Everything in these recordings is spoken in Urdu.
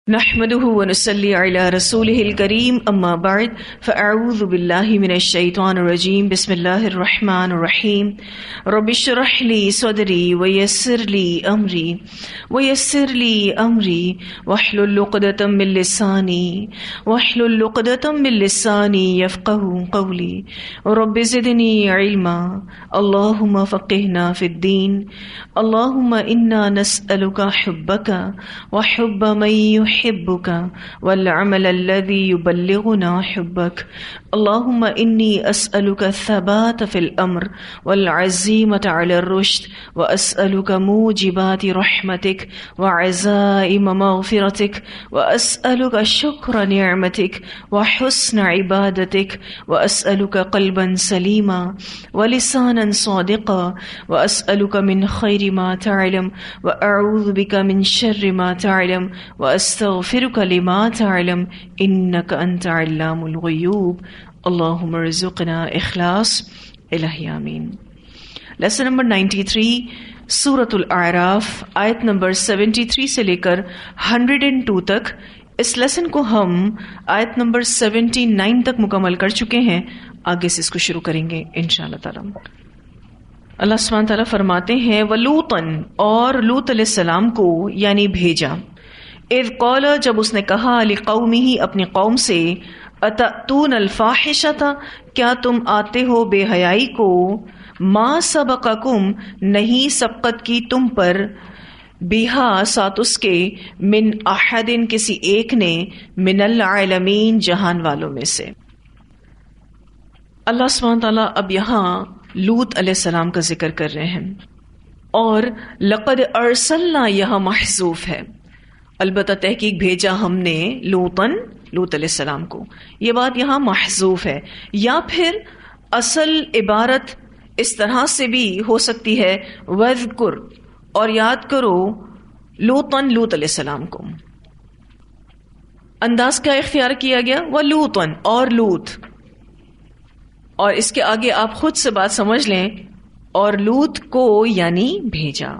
نحمده ونصلي على رسوله الكريم اما بعد فاعوذ بالله من الشيطان الرجيم بسم الله الرحمن الرحيم رب اشرح لي صدري ويسر لي امري واحلل عقدة من لساني يفقهوا قولي رب زدني علما اللهم فقهنا في الدين اللهم انا نسألك حبك وحب من يحبك والعمل الذي يبلغنا حبك اللهم إني أسألك الثبات في الأمر والعزيمة على الرشد وأسألك موجبات رحمتك وعزائم مغفرتك وأسألك شكر نعمتك وحسن عبادتك وأسألك قلبا سليما ولسانا صادقا وأسألك من خير ما تعلم وأعوذ بك من شر ما تعلم وأستغفرك لما تعلم إنك أنت علام الغيوب اللهم ارزقنا اخلاص الہی آمین۔ لیسن نمبر 93 سورۃ الاعراف آیت نمبر 73 سے لے کر 102 تک۔ اس لیسن کو ہم آیت نمبر 79 تک مکمل کر چکے ہیں، آگے سے اس کو شروع کریں گے انشاءاللہ تعالی۔ اللہ سبحانہ تعالیٰ فرماتے ہیں وَلُوطًا، اور لوط علیہ السلام کو یعنی بھیجا، اذ قال، جب اس نے کہا، لقومہ، اپنی قوم سے، اتأتون الفاحشۃ، کیا تم آتے ہو بے حیائی کو، ما سبقکم، نہیں سبقت کی تم پر، بہا، ساتھ اس کے، من احد، کسی ایک نے، من العالمین، جہان والوں میں سے۔ اللہ سبحانہ تعالیٰ اب یہاں لوط علیہ السلام کا ذکر کر رہے ہیں، اور لقد ارسلنا یہاں محذوف ہے، البتہ تحقیق بھیجا ہم نے لوطن، لوط علیہ السلام کو، یہ بات یہاں محذوف ہے، یا پھر اصل عبارت اس طرح سے بھی ہو سکتی ہے وذکر، اور یاد کرو لوطن، لوط علیہ السلام کو۔ انداز کیا اختیار کیا گیا؟ وَلُوطًا، اور لوط، اور اس کے آگے آپ خود سے بات سمجھ لیں، اور لوط کو یعنی بھیجا۔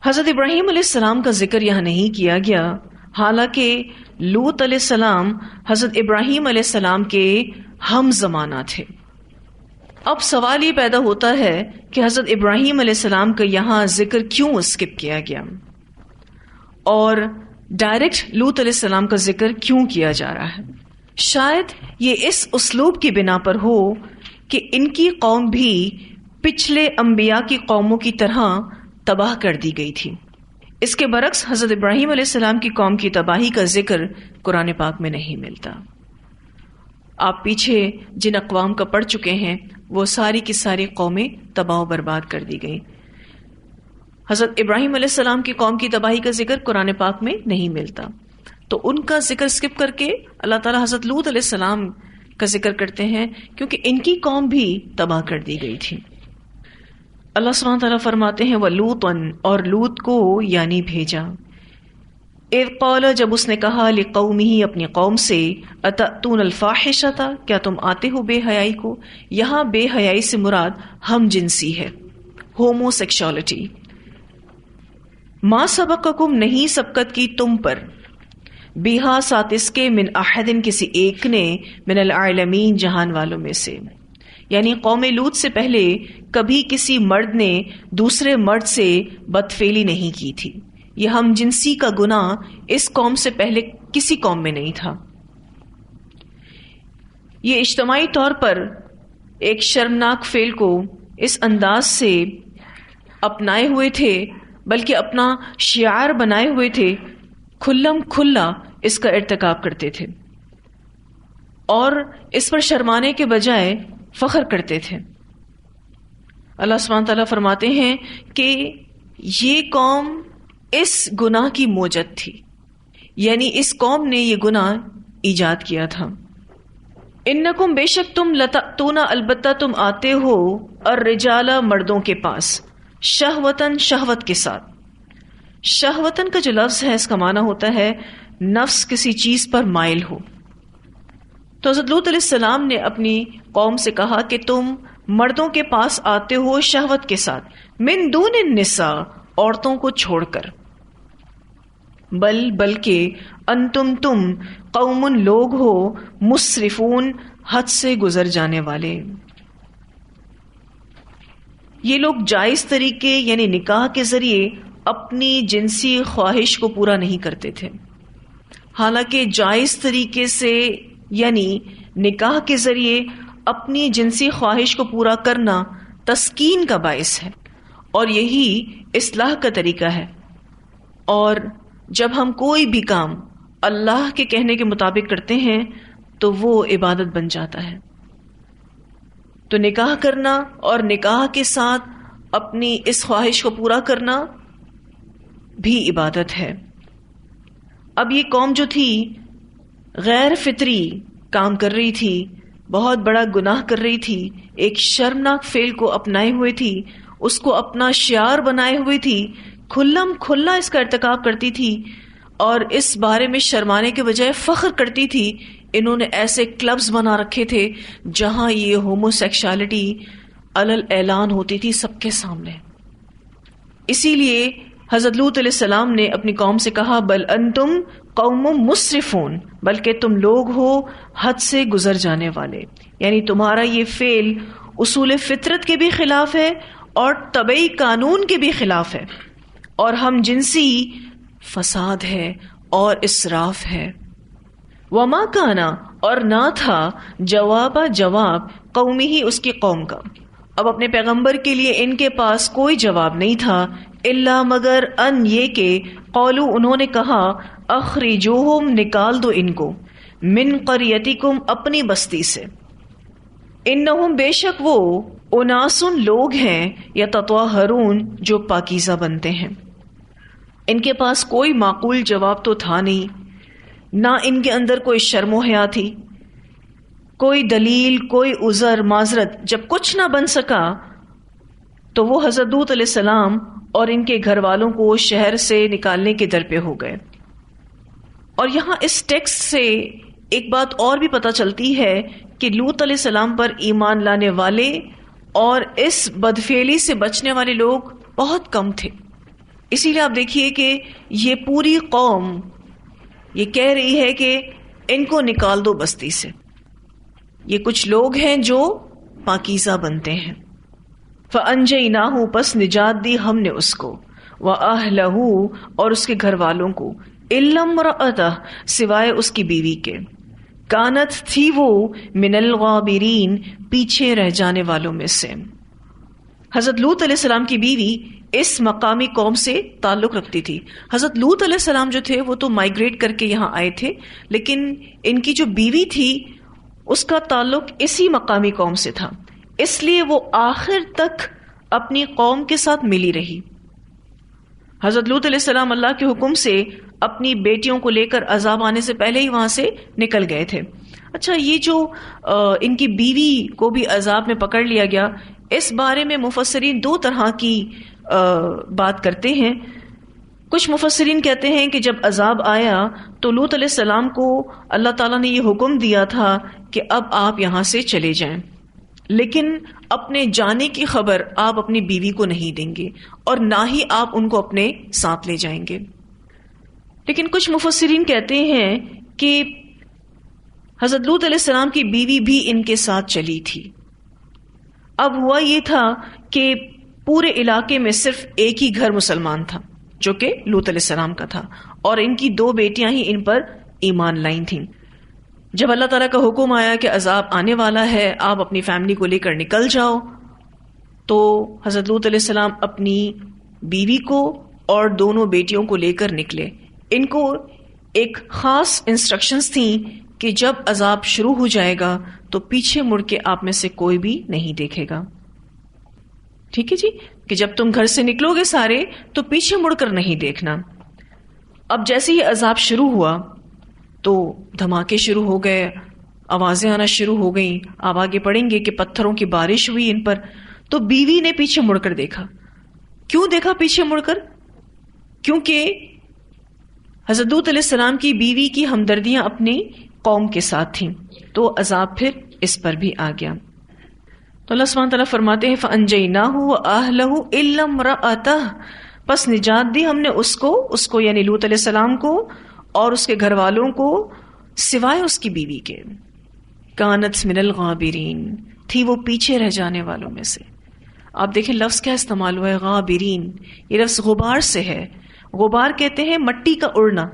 حضرت ابراہیم علیہ السلام کا ذکر یہاں نہیں کیا گیا، حالانکہ لوط علیہ السلام حضرت ابراہیم علیہ السلام کے ہم زمانہ تھے۔ اب سوال یہ پیدا ہوتا ہے کہ حضرت ابراہیم علیہ السلام کا یہاں ذکر کیوں اسکپ کیا گیا، اور ڈائریکٹ لوط علیہ السلام کا ذکر کیوں کیا جا رہا ہے؟ شاید یہ اس اسلوب کی بنا پر ہو کہ ان کی قوم بھی پچھلے انبیاء کی قوموں کی طرح تباہ کر دی گئی تھی۔ اس کے برعکس حضرت ابراہیم علیہ السلام کی قوم کی تباہی کا ذکر قرآن پاک میں نہیں ملتا۔ آپ پیچھے جن اقوام کا پڑھ چکے ہیں وہ ساری کی ساری قومیں تباہ و برباد کر دی گئی۔ حضرت ابراہیم علیہ السلام کی قوم کی تباہی کا ذکر قرآن پاک میں نہیں ملتا، تو ان کا ذکر اسکپ کر کے اللہ تعالیٰ حضرت لوط علیہ السلام کا ذکر کرتے ہیں، کیونکہ ان کی قوم بھی تباہ کر دی گئی تھی۔ اللہ سبحانہ تعالیٰ فرماتے ہیں وَلُوطًا، اور لوط کو یعنی بھیجا، اذ قال، جب اس نے کہا، لقومہ، اپنی قوم سے، اتأتون الفاحشۃ، کیا تم آتے ہو بے حیائی کو۔ یہاں بے حیائی سے مراد ہم جنسی ہے، ہومو سیکشوالٹی۔ ما سبقکم، نہیں سبقت کی تم پر، بہا، ساتھ اس کے، من احد، کسی ایک نے، من العالمین، جہان والوں میں سے۔ یعنی قوم لوط سے پہلے کبھی کسی مرد نے دوسرے مرد سے بدفعلی نہیں کی تھی۔ یہ ہم جنسی کا گناہ اس قوم سے پہلے کسی قوم میں نہیں تھا۔ یہ اجتماعی طور پر ایک شرمناک فعل کو اس انداز سے اپنائے ہوئے تھے، بلکہ اپنا شعار بنائے ہوئے تھے، کھلم کھلا اس کا ارتکاب کرتے تھے، اور اس پر شرمانے کے بجائے فخر کرتے تھے۔ اللہ سبحانہ تعالیٰ فرماتے ہیں کہ یہ قوم اس گناہ کی موجد تھی، یعنی اس قوم نے یہ گناہ ایجاد کیا تھا۔ انکم، بے شک تم، لتأتون، البتہ تم آتے ہو، الرجال، مردوں کے پاس، شہوتاً، شہوت کے ساتھ۔ شہوتاً کا جو لفظ ہے اس کا معنی ہوتا ہے نفس کسی چیز پر مائل ہو۔ تو حضرت لوط علیہ السلام نے اپنی قوم سے کہا کہ تم مردوں کے پاس آتے ہو شہوت کے ساتھ، من دون النساء، عورتوں کو چھوڑ کر۔ بلکہ انتم تم قوم لوگ ہو مسرفون حد سے گزر جانے والے. یہ لوگ جائز طریقے یعنی نکاح کے ذریعے اپنی جنسی خواہش کو پورا نہیں کرتے تھے. حالانکہ جائز طریقے سے یعنی نکاح کے ذریعے اپنی جنسی خواہش کو پورا کرنا تسکین کا باعث ہے اور یہی اصلاح کا طریقہ ہے. اور جب ہم کوئی بھی کام اللہ کے کہنے کے مطابق کرتے ہیں تو وہ عبادت بن جاتا ہے. تو نکاح کرنا اور نکاح کے ساتھ اپنی اس خواہش کو پورا کرنا بھی عبادت ہے. اب یہ قوم جو تھی غیر فطری کام کر رہی تھی، بہت بڑا گناہ کر رہی تھی، ایک شرمناک فعل کو اپنائے ہوئے تھی، اس کو اپنا شعار بنائے ہوئے تھی، کھلم کھلا اس کا ارتکاب کرتی تھی اور اس بارے میں شرمانے کے بجائے فخر کرتی تھی. انہوں نے ایسے کلبز بنا رکھے تھے جہاں یہ ہومو سیکشوالٹی علل اعلان ہوتی تھی سب کے سامنے. اسی لیے حضرت لوط علیہ السلام نے اپنی قوم سے کہا بل انتم قوم مسرفون، بلکہ تم لوگ ہو حد سے گزر جانے والے. یعنی تمہارا یہ فعل اصول فطرت کے بھی خلاف ہے اور طبعی قانون کے بھی خلاف ہے اور ہم جنسی فساد ہے اور اسراف ہے. وما کانا، اور نہ تھا جواب قومی ہی اس کی قوم کا. اب اپنے پیغمبر کے لیے ان کے پاس کوئی جواب نہیں تھا الا مگر ان یہ کہ قولو انہوں نے کہا اخرجوہم نکال دو ان کو من قریتکم اپنی بستی سے، انہم بے شک وہ اناسن لوگ ہیں یتطہرون جو پاکیزہ بنتے ہیں. ان کے پاس کوئی معقول جواب تو تھا نہیں، نہ ان کے اندر کوئی شرم و حیا تھی، کوئی دلیل، کوئی عذر، معذرت. جب کچھ نہ بن سکا تو وہ حضرت لوط علیہ السلام اور ان کے گھر والوں کو شہر سے نکالنے کے در پہ ہو گئے. اور یہاں اس ٹیکسٹ سے ایک بات اور بھی پتہ چلتی ہے کہ لوط علیہ السلام پر ایمان لانے والے اور اس بدفعلی سے بچنے والے لوگ بہت کم تھے. اسی لیے آپ دیکھیے کہ یہ پوری قوم یہ کہہ رہی ہے کہ ان کو نکال دو بستی سے. یہ کچھ لوگ ہیں جو پاکیزہ بنتے ہیں. فَأَنْجَيْنَاهُ پس نجات دی ہم نے اس کو، وَأَهْلَهُ اور اس کے گھر والوں کو، إِلَّا امْرَأَتَهُ سوائے اس کی بیوی کے، کانت تھی وہ من الغابرین پیچھے رہ جانے والوں میں سے. حضرت لوط علیہ السلام کی بیوی اس مقامی قوم سے تعلق رکھتی تھی. حضرت لوط علیہ السلام جو تھے وہ تو مائگریٹ کر کے یہاں آئے تھے، لیکن ان کی جو بیوی تھی اس کا تعلق اسی مقامی قوم سے تھا، اس لیے وہ آخر تک اپنی قوم کے ساتھ ملی رہی. حضرت لوط علیہ السلام اللہ کے حکم سے اپنی بیٹیوں کو لے کر عذاب آنے سے پہلے ہی وہاں سے نکل گئے تھے. اچھا، یہ جو ان کی بیوی کو بھی عذاب میں پکڑ لیا گیا، اس بارے میں مفسرین دو طرح کی بات کرتے ہیں. کچھ مفسرین کہتے ہیں کہ جب عذاب آیا تو لوط علیہ السلام کو اللہ تعالیٰ نے یہ حکم دیا تھا کہ اب آپ یہاں سے چلے جائیں، لیکن اپنے جانے کی خبر آپ اپنی بیوی کو نہیں دیں گے اور نہ ہی آپ ان کو اپنے ساتھ لے جائیں گے. لیکن کچھ مفسرین کہتے ہیں کہ حضرت لوط علیہ السلام کی بیوی بھی ان کے ساتھ چلی تھی. اب ہوا یہ تھا کہ پورے علاقے میں صرف ایک ہی گھر مسلمان تھا جو کہ لوط علیہ السلام کا تھا، اور ان کی دو بیٹیاں ہی ان پر ایمان لائیں تھیں. جب اللہ تعالیٰ کا حکم آیا کہ عذاب آنے والا ہے، آپ اپنی فیملی کو لے کر نکل جاؤ، تو حضرت لوط علیہ السلام اپنی بیوی کو اور دونوں بیٹیوں کو لے کر نکلے. ان کو ایک خاص انسٹرکشنز تھیں کہ جب عذاب شروع ہو جائے گا تو پیچھے مڑ کے آپ میں سے کوئی بھی نہیں دیکھے گا. ٹھیک ہے جی، کہ جب تم گھر سے نکلو گے سارے تو پیچھے مڑ کر نہیں دیکھنا. اب جیسے ہی عذاب شروع ہوا تو دھماکے شروع ہو گئے، آوازیں آنا شروع ہو گئیں. آپ آگے پڑھیں گے کہ پتھروں کی بارش ہوئی ان پر. تو بیوی نے پیچھے مڑ کر دیکھا. کیوں دیکھا پیچھے مڑ کر؟ کیونکہ حضرت لوط علیہ السلام کی بیوی کی ہمدردیاں اپنی قوم کے ساتھ تھیں، تو عذاب پھر اس پر بھی آ گیا. تو اللہ سبحانہ تعالیٰ فرماتے ہیں فَأَنْجَيْنَاهُ وَأَهْلَهُ إِلَّا امْرَأَتَهُ پس نجات دی ہم نے اس کو یعنی لوط علیہ السلام کو اور اس کے گھر والوں کو سوائے اس کی بیوی کے. کانت من الغابرین، تھی وہ پیچھے رہ جانے والوں میں سے. آپ دیکھیں لفظ کیا استعمال ہوا ہے، غابرین. یہ لفظ غبار سے ہے. غبار کہتے ہیں مٹی کا اڑنا.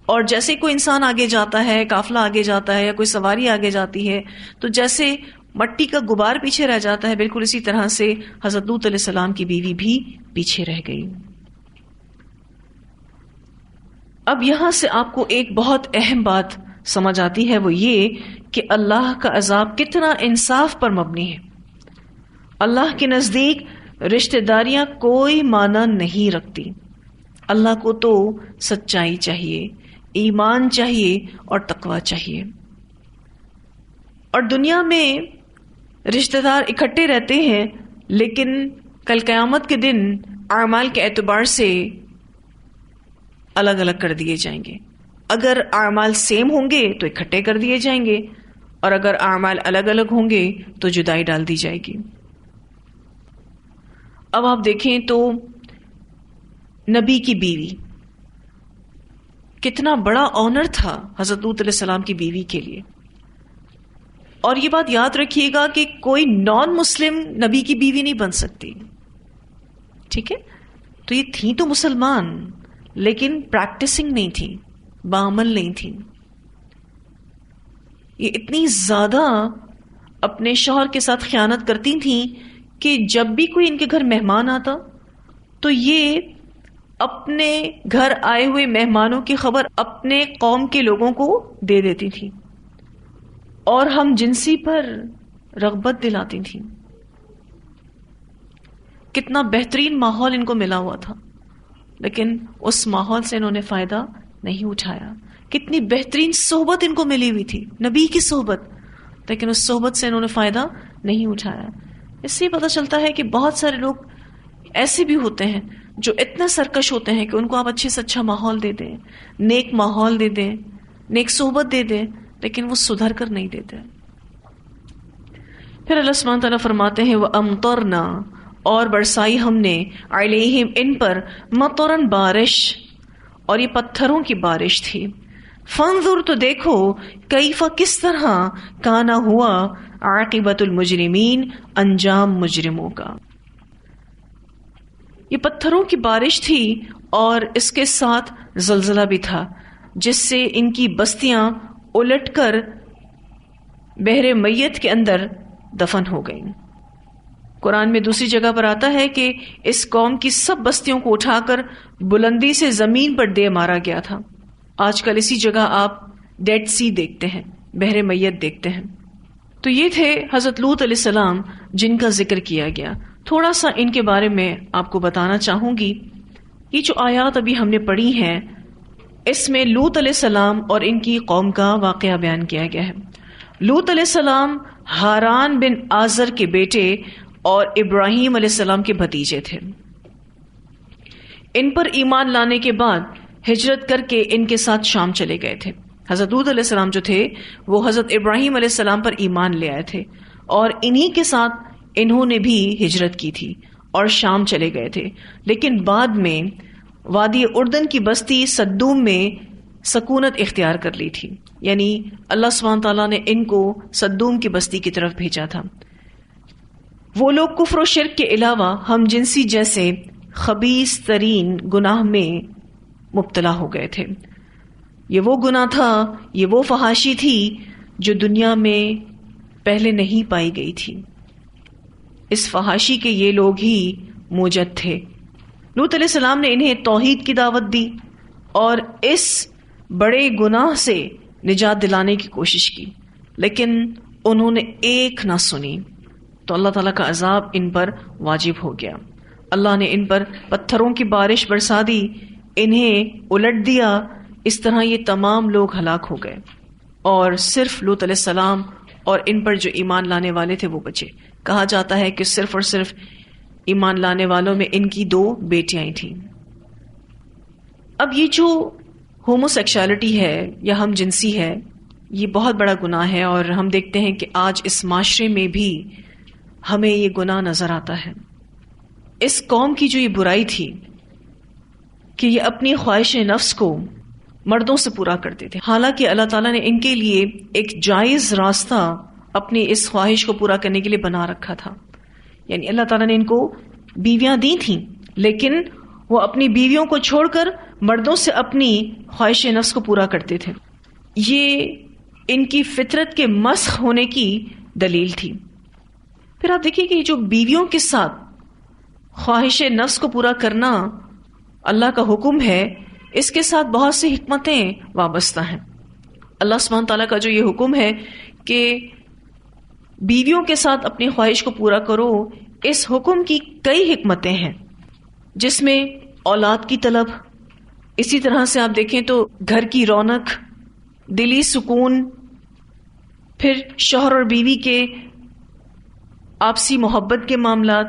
اور جیسے کوئی انسان آگے جاتا ہے، قافلہ آگے جاتا ہے یا کوئی سواری آگے جاتی ہے تو جیسے مٹی کا غبار پیچھے رہ جاتا ہے، بالکل اسی طرح سے حضرت لوط علیہ السلام کی بیوی بھی پیچھے رہ گئی. اب یہاں سے آپ کو ایک بہت اہم بات سمجھ آتی ہے، وہ یہ کہ اللہ کا عذاب کتنا انصاف پر مبنی ہے. اللہ کے نزدیک رشتہ داریاں کوئی معنی نہیں رکھتی. اللہ کو تو سچائی چاہیے، ایمان چاہیے اور تقوی چاہیے. اور دنیا میں رشتہ دار اکٹھے رہتے ہیں، لیکن کل قیامت کے دن اعمال کے اعتبار سے الگ الگ کر دیے جائیں گے. اگر اعمال سیم ہوں گے تو اکٹھے کر دیے جائیں گے، اور اگر اعمال الگ الگ ہوں گے تو جدائی ڈال دی جائے گی. اب آپ دیکھیں تو نبی کی بیوی کتنا بڑا آنر تھا حضرت لوط علیہ السلام کی بیوی کے لیے. اور یہ بات یاد رکھیے گا کہ کوئی نان مسلم نبی کی بیوی نہیں بن سکتی. ٹھیک ہے، تو یہ تھیں تو مسلمان لیکن پریکٹسنگ نہیں تھی، بعمل نہیں تھی. یہ اتنی زیادہ اپنے شوہر کے ساتھ خیانت کرتی تھیں کہ جب بھی کوئی ان کے گھر مہمان آتا تو یہ اپنے گھر آئے ہوئے مہمانوں کی خبر اپنے قوم کے لوگوں کو دے دیتی تھی اور ہم جنسی پر رغبت دلاتی تھیں. کتنا بہترین ماحول ان کو ملا ہوا تھا، لیکن اس ماحول سے انہوں نے فائدہ نہیں اٹھایا. کتنی بہترین صحبت ان کو ملی ہوئی تھی، نبی کی صحبت، لیکن اس صحبت سے انہوں نے فائدہ نہیں اٹھایا. اس سے پتہ چلتا ہے کہ بہت سارے لوگ ایسے بھی ہوتے ہیں جو اتنا سرکش ہوتے ہیں کہ ان کو آپ اچھے سے اچھا ماحول دے دیں، نیک ماحول دے دیں، نیک صحبت دے دیں، لیکن وہ سدھر کر نہیں دیتے. پھر اللہ سبحانہ تعالیٰ فرماتے ہیں وَأَمْطَرْنَا، اور برسائی ہم نے علیہم ان پر مطرن بارش، اور یہ پتھروں کی بارش تھی. فانظر تو دیکھو کیف کس طرح کانا ہوا عاقبت المجرمین، انجام مجرموں کا. یہ پتھروں کی بارش تھی اور اس کے ساتھ زلزلہ بھی تھا جس سے ان کی بستیاں الٹ کر بحر میت کے اندر دفن ہو گئیں. قرآن میں دوسری جگہ پر آتا ہے کہ اس قوم کی سب بستیوں کو اٹھا کر بلندی سے زمین پر دے مارا گیا تھا. آج کل اسی جگہ آپ ڈیڈ سی دیکھتے ہیں، بحر میت دیکھتے ہیں. تو یہ تھے حضرت لوط علیہ السلام جن کا ذکر کیا گیا. تھوڑا سا ان کے بارے میں آپ کو بتانا چاہوں گی. یہ جو آیات ابھی ہم نے پڑھی ہیں اس میں لوط علیہ السلام اور ان کی قوم کا واقعہ بیان کیا گیا ہے. لوط علیہ السلام ہاران بن آزر کے بیٹے اور ابراہیم علیہ السلام کے بھتیجے تھے. ان پر ایمان لانے کے بعد ہجرت کر کے ان کے ساتھ شام چلے گئے تھے. حضرت لوط علیہ السلام جو تھے وہ حضرت ابراہیم علیہ السلام پر ایمان لے آئے تھے اور انہی کے ساتھ انہوں نے بھی ہجرت کی تھی اور شام چلے گئے تھے. لیکن بعد میں وادی اردن کی بستی صدوم میں سکونت اختیار کر لی تھی، یعنی اللہ سبحانہ تعالیٰ نے ان کو صدوم کی بستی کی طرف بھیجا تھا. وہ لوگ کفر و شرک کے علاوہ ہم جنسی جیسے خبیث ترین گناہ میں مبتلا ہو گئے تھے. یہ وہ گناہ تھا، یہ وہ فحاشی تھی جو دنیا میں پہلے نہیں پائی گئی تھی. اس فحاشی کے یہ لوگ ہی موجد تھے. لوط علیہ السلام نے انہیں توحید کی دعوت دی اور اس بڑے گناہ سے نجات دلانے کی کوشش کی، لیکن انہوں نے ایک نہ سنی تو اللہ تعالیٰ کا عذاب ان پر واجب ہو گیا. اللہ نے ان پر پتھروں کی بارش برسا دی، انہیں الٹ دیا. اس طرح یہ تمام لوگ ہلاک ہو گئے اور صرف لوط علیہ السلام اور ان پر جو ایمان لانے والے تھے وہ بچے. کہا جاتا ہے کہ صرف اور صرف ایمان لانے والوں میں ان کی 2 بیٹیاں تھیں. اب یہ جو ہومو سیکشوالٹی ہے یا ہم جنسی ہے، یہ بہت بڑا گناہ ہے اور ہم دیکھتے ہیں کہ آج اس معاشرے میں بھی ہمیں یہ گناہ نظر آتا ہے. اس قوم کی جو یہ برائی تھی کہ یہ اپنی خواہش نفس کو مردوں سے پورا کرتے تھے، حالانکہ اللہ تعالیٰ نے ان کے لیے ایک جائز راستہ اپنی اس خواہش کو پورا کرنے کے لیے بنا رکھا تھا. یعنی اللہ تعالیٰ نے ان کو بیویاں دی تھیں، لیکن وہ اپنی بیویوں کو چھوڑ کر مردوں سے اپنی خواہش نفس کو پورا کرتے تھے. یہ ان کی فطرت کے مسخ ہونے کی دلیل تھی. پھر آپ دیکھیے کہ جو بیویوں کے ساتھ خواہش نفس کو پورا کرنا اللہ کا حکم ہے، اس کے ساتھ بہت سی حکمتیں وابستہ ہیں. اللہ سبحانہ تعالیٰ کا جو یہ حکم ہے کہ بیویوں کے ساتھ اپنی خواہش کو پورا کرو، اس حکم کی کئی حکمتیں ہیں، جس میں اولاد کی طلب، اسی طرح سے آپ دیکھیں تو گھر کی رونق، دلی سکون، پھر شوہر اور بیوی کے آپسی محبت کے معاملات،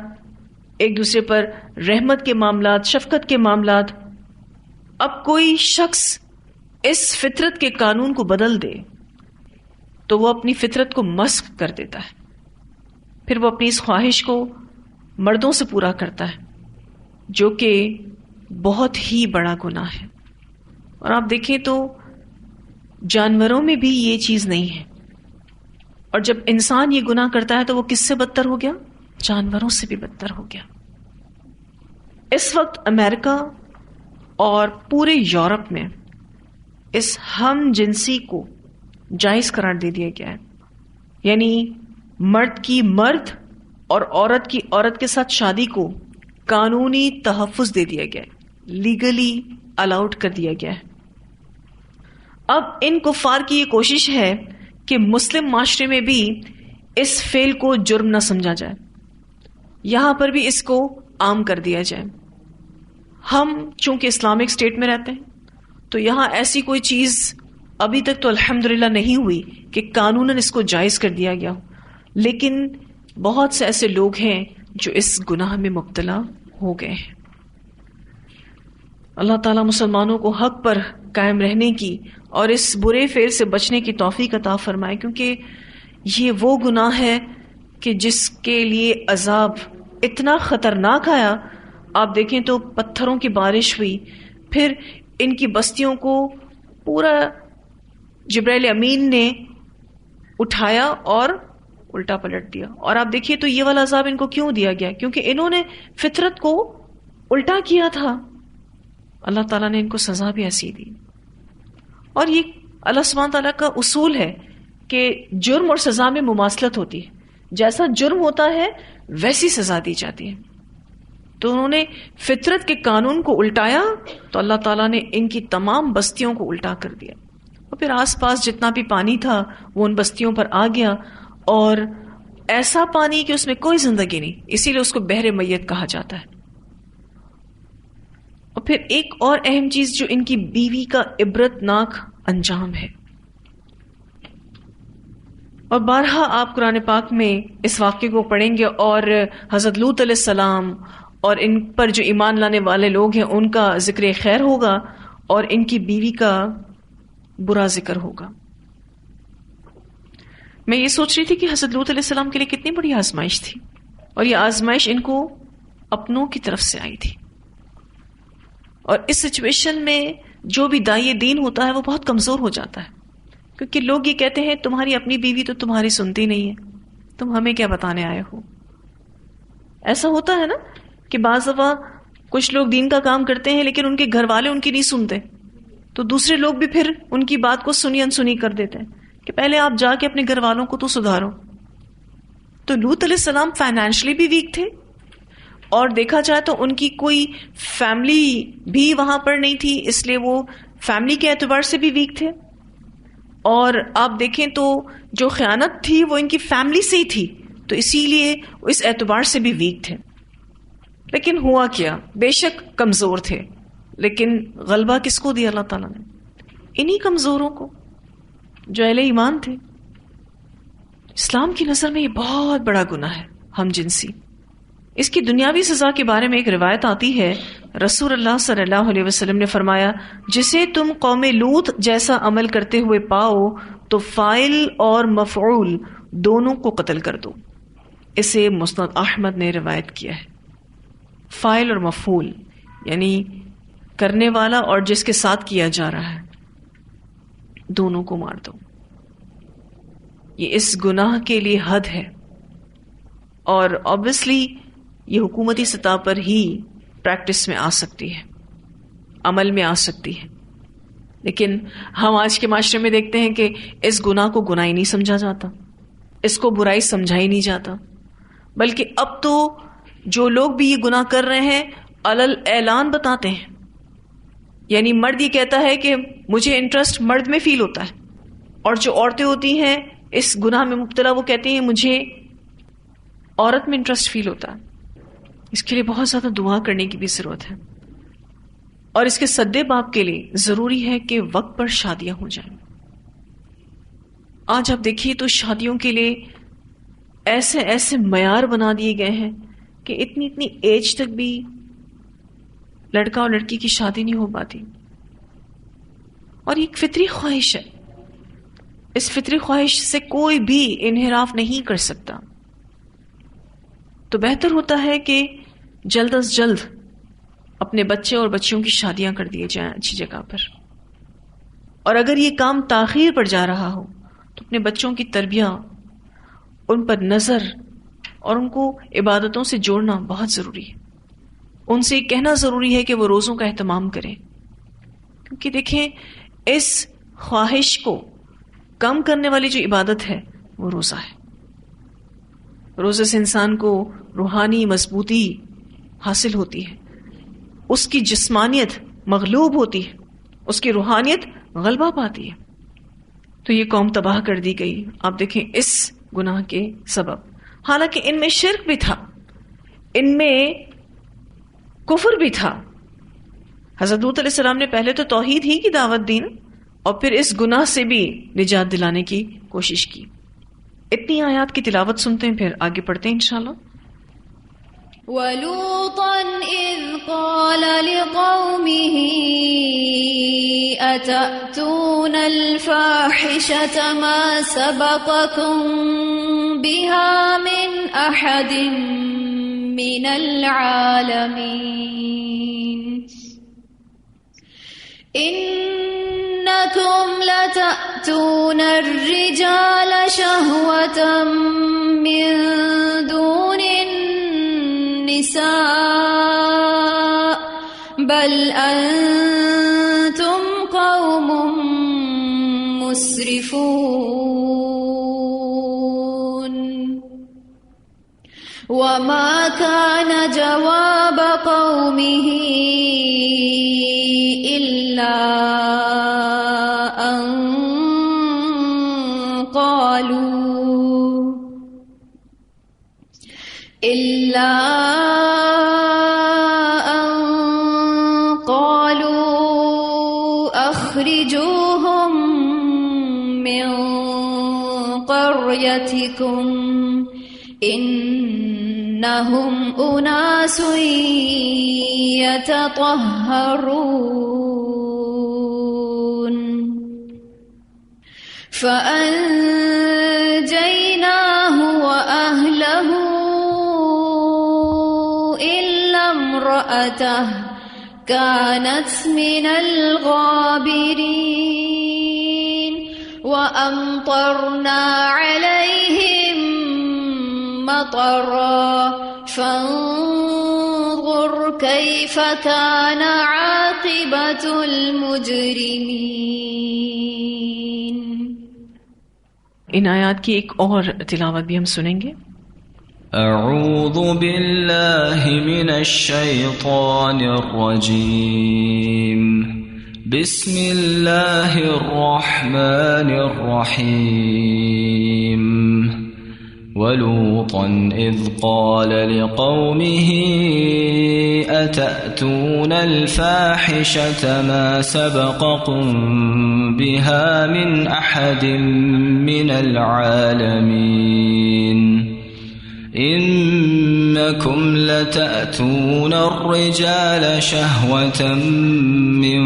ایک دوسرے پر رحمت کے معاملات، شفقت کے معاملات. اب کوئی شخص اس فطرت کے قانون کو بدل دے تو وہ اپنی فطرت کو مسخ کر دیتا ہے، پھر وہ اپنی اس خواہش کو مردوں سے پورا کرتا ہے، جو کہ بہت ہی بڑا گناہ ہے. اور آپ دیکھیں تو جانوروں میں بھی یہ چیز نہیں ہے، اور جب انسان یہ گناہ کرتا ہے تو وہ کس سے بدتر ہو گیا؟ جانوروں سے بھی بدتر ہو گیا. اس وقت امریکہ اور پورے یورپ میں اس ہم جنسی کو جائز قرار دے دیا گیا ہے. یعنی مرد کی مرد اور عورت کی عورت کے ساتھ شادی کو قانونی تحفظ دے دیا گیا ہے، لیگلی الاؤڈ کر دیا گیا ہے. اب ان کفار کی یہ کوشش ہے کہ مسلم معاشرے میں بھی اس فعل کو جرم نہ سمجھا جائے، یہاں پر بھی اس کو عام کر دیا جائے. ہم چونکہ اسلامک اسٹیٹ میں رہتے ہیں تو یہاں ایسی کوئی چیز ابھی تک تو الحمدللہ نہیں ہوئی کہ قانوناً اس کو جائز کر دیا گیا ہو، لیکن بہت سے ایسے لوگ ہیں جو اس گناہ میں مبتلا ہو گئے ہیں. اللہ تعالیٰ مسلمانوں کو حق پر قائم رہنے کی اور اس برے فعل سے بچنے کی توفیق عطا فرمائے، کیونکہ یہ وہ گناہ ہے کہ جس کے لیے عذاب اتنا خطرناک آیا. آپ دیکھیں تو پتھروں کی بارش ہوئی، پھر ان کی بستیوں کو پورا جبرائیل امین نے اٹھایا اور الٹا پلٹ دیا. اور آپ دیکھیے تو یہ والا عذاب ان کو کیوں دیا گیا؟ کیونکہ انہوں نے فطرت کو الٹا کیا تھا. اللہ تعالیٰ نے ان کو سزا بھی ایسی دی. اور یہ اللہ سبحانہ تعالیٰ کا اصول ہے کہ جرم اور سزا میں مماثلت ہوتی ہے، جیسا جرم ہوتا ہے ویسی سزا دی جاتی ہے. تو انہوں نے فطرت کے قانون کو الٹایا تو اللہ تعالیٰ نے ان کی تمام بستیوں کو الٹا کر دیا، اور پھر آس پاس جتنا بھی پانی تھا وہ ان بستیوں پر آ گیا، اور ایسا پانی کہ اس میں کوئی زندگی نہیں، اسی لیے اس کو بحر میت کہا جاتا ہے. اور پھر ایک اور اہم چیز جو ان کی بیوی کا عبرت ناک انجام ہے. اور بارہا آپ قرآن پاک میں اس واقعے کو پڑھیں گے، اور حضرت لوط علیہ السلام اور ان پر جو ایمان لانے والے لوگ ہیں ان کا ذکر خیر ہوگا، اور ان کی بیوی کا برا ذکر ہوگا. میں یہ سوچ رہی تھی کہ حضرت لوط علیہ السلام کے لیے کتنی بڑی آزمائش تھی، اور یہ آزمائش ان کو اپنوں کی طرف سے آئی تھی. اور اس سچویشن میں جو بھی داعی دین ہوتا ہے وہ بہت کمزور ہو جاتا ہے، کیونکہ لوگ یہ کہتے ہیں تمہاری اپنی بیوی تو تمہاری سنتی نہیں ہے، تم ہمیں کیا بتانے آئے ہو. ایسا ہوتا ہے نا کہ بعض دفعہ کچھ لوگ دین کا کام کرتے ہیں لیکن ان کے گھر والے ان کی نہیں سنتے، تو دوسرے لوگ بھی پھر ان کی بات کو سنی انسنی کر دیتے ہیں کہ پہلے آپ جا کے اپنے گھر والوں کو تو سدھارو. تو لوط علیہ السلام فائنینشلی بھی ویک تھے، اور دیکھا جائے تو ان کی کوئی فیملی بھی وہاں پر نہیں تھی، اس لیے وہ فیملی کے اعتبار سے بھی ویک تھے. اور آپ دیکھیں تو جو خیانت تھی وہ ان کی فیملی سے ہی تھی، تو اسی لیے اس اعتبار سے بھی ویک تھے. لیکن ہوا کیا؟ بے شک کمزور تھے، لیکن غلبہ کس کو دیا اللہ تعالیٰ نے؟ انہی کمزوروں کو جو اہل ایمان تھے. اسلام کی نظر میں یہ بہت بڑا گناہ ہے ہم جنسی. اس کی دنیاوی سزا کے بارے میں ایک روایت آتی ہے، رسول اللہ صلی اللہ علیہ وسلم نے فرمایا، جسے تم قوم لوط جیسا عمل کرتے ہوئے پاؤ تو فاعل اور مفعول دونوں کو قتل کر دو. اسے مسند احمد نے روایت کیا ہے. فاعل اور مفعول یعنی کرنے والا اور جس کے ساتھ کیا جا رہا ہے، دونوں کو مار دو. یہ اس گناہ کے لیے حد ہے، اور obviously یہ حکومتی سطح پر ہی پریکٹس میں آ سکتی ہے، عمل میں آ سکتی ہے. لیکن ہم آج کے معاشرے میں دیکھتے ہیں کہ اس گناہ کو گناہ ہی نہیں سمجھا جاتا، اس کو برائی سمجھا ہی نہیں جاتا، بلکہ اب تو جو لوگ بھی یہ گناہ کر رہے ہیں علل اعلان بتاتے ہیں. یعنی مرد یہ کہتا ہے کہ مجھے انٹرسٹ مرد میں فیل ہوتا ہے، اور جو عورتیں ہوتی ہیں اس گناہ میں مبتلا وہ کہتی ہیں مجھے عورت میں انٹرسٹ فیل ہوتا ہے. اس کے لیے بہت زیادہ دعا کرنے کی بھی ضرورت ہے، اور اس کے سدے باب کے لیے ضروری ہے کہ وقت پر شادیاں ہو جائیں. آج آپ دیکھیے تو شادیوں کے لیے ایسے ایسے معیار بنا دیے گئے ہیں کہ اتنی ایج تک بھی لڑکا اور لڑکی کی شادی نہیں ہو پاتی. اور یہ ایک فطری خواہش ہے، اس فطری خواہش سے کوئی بھی انحراف نہیں کر سکتا. تو بہتر ہوتا ہے کہ جلد از جلد اپنے بچے اور بچیوں کی شادیاں کر دیے جائیں اچھی جگہ پر. اور اگر یہ کام تاخیر پر جا رہا ہو تو اپنے بچوں کی تربیت، ان پر نظر اور ان کو عبادتوں سے جوڑنا بہت ضروری ہے. ان سے کہنا ضروری ہے کہ وہ روزوں کا اہتمام کریں، کیونکہ دیکھیں اس خواہش کو کم کرنے والی جو عبادت ہے وہ روزہ ہے. روزے سے انسان کو روحانی مضبوطی حاصل ہوتی ہے، اس کی جسمانیت مغلوب ہوتی ہے، اس کی روحانیت غلبہ پاتی ہے. تو یہ قوم تباہ کر دی گئی آپ دیکھیں اس گناہ کے سبب. حالانکہ ان میں شرک بھی تھا، ان میں کفر بھی تھا. حضرت لوط علیہ السلام نے پہلے تو توحید ہی کی دعوت دی اور پھر اس گناہ سے بھی نجات دلانے کی کوشش کی. اتنی آیات کی تلاوت سنتے ہیں، پھر آگے پڑھتے ہیں انشاءاللہ. وَلُوطًا إِذْ قَالَ لِقَوْمِهِ أَتَأْتُونَ الْفَاحِشَةَ مَا سَبَقَكُم بِهَا مِنْ أَحَدٍ مِّنَ الْعَالَمِينَ إِنَّكُمْ لَتَأْتُونَ الرِّجَالَ شَهْوَةً مِّن دُونِ النِّسَاءِ بَلْ أَنتُمْ قَوْمٌ مُسْرِفُونَ. وَمَا كَانَ جَوَابَ قَوْمِهِ إِلَّا أَن قالوا أخرجوهم من قريتكم إنهم أناس يتطهرون. فأنجيناه وأهله إلا امرأته كانت من الغابرين. وأمطرنا عليهم مطرا فانظر كيف كان عاقبة المجرمين. ان آیات کی ایک اور تلاوت بھی ہم سنیں گے. اعوذ باللہ من الشیطان الرجیم. بسم اللہ الرحمن الرحیم. ولوطا اذ قال لقومه اتأتون الفاحشة ما سبقكم بها من احد من العالمين. انکم لتأتون الرجال شهوة من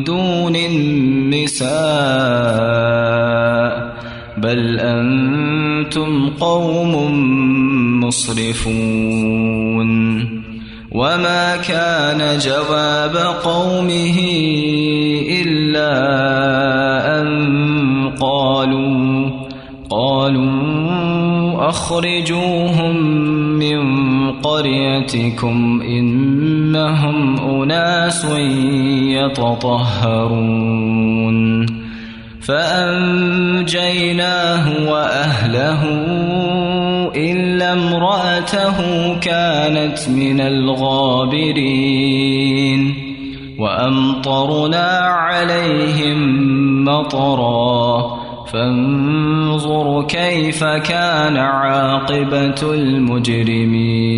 دون النساء بل انتم قوم مسرفون. وما كان جواب قومه إلا أن قالوا أخرجوهم من قريتكم إنهم أناس يتطهرون فأنجيناه وأهله إلا امرأته كانت من الغابرين وأمطرنا عليهم مطرا فانظر كيف كان عاقبة المجرمين